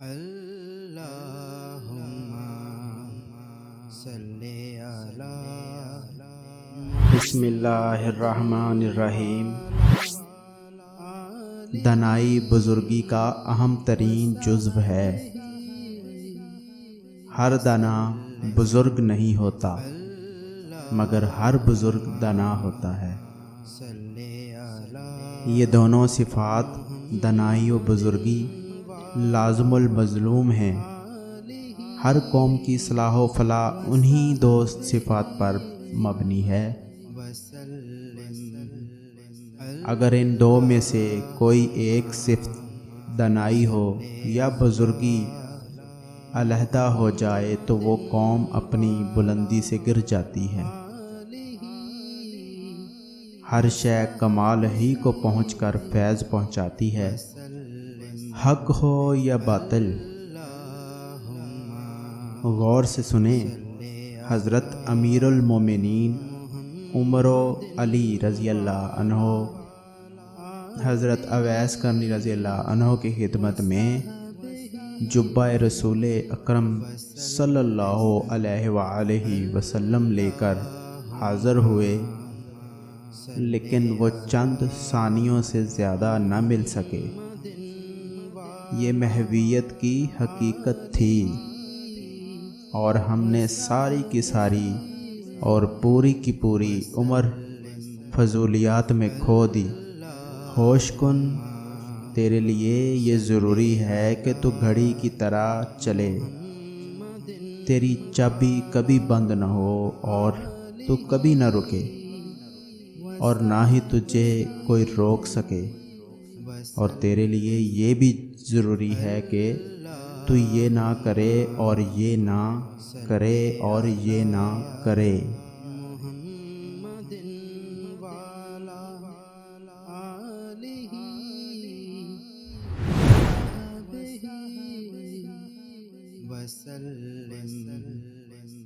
اللہم صلی علی بسم اللہ الرحمن الرحیم۔ دنائی بزرگی کا اہم ترین جزو ہے۔ ہر دانا بزرگ نہیں ہوتا، مگر ہر بزرگ دانا ہوتا ہے۔ یہ دونوں صفات دنائی و بزرگی لازم المظلوم ہیں۔ ہر قوم کی صلاح و فلاح انہی دو صفات پر مبنی ہے۔ اگر ان دو میں سے کوئی ایک صفت دنائی ہو یا بزرگی علیحدہ ہو جائے تو وہ قوم اپنی بلندی سے گر جاتی ہے۔ ہر شے کمال ہی کو پہنچ کر فیض پہنچاتی ہے، حق ہو یا باطل۔ غور سے سنیں، حضرت امیر المومنین عمر علی رضی اللہ عنہ حضرت اویس کرنی رضی اللہ عنہ کی خدمت میں جبہ رسول اکرم صلی اللہ علیہ وآلہ وسلم لے کر حاضر ہوئے، لیکن وہ چند ثانیوں سے زیادہ نہ مل سکے۔ یہ محویت کی حقیقت تھی، اور ہم نے ساری کی ساری اور پوری کی پوری عمر فضولیات میں کھو دی۔ ہوش کن، تیرے لیے یہ ضروری ہے کہ تو گھڑی کی طرح چلے، تیری چابی کبھی بند نہ ہو اور تو کبھی نہ رکے، اور نہ ہی تجھے کوئی روک سکے۔ اور تیرے لیے یہ بھی ضروری ہے کہ تو یہ نہ کرے اور یہ نہ کرے اور یہ نہ کرے۔ وسلم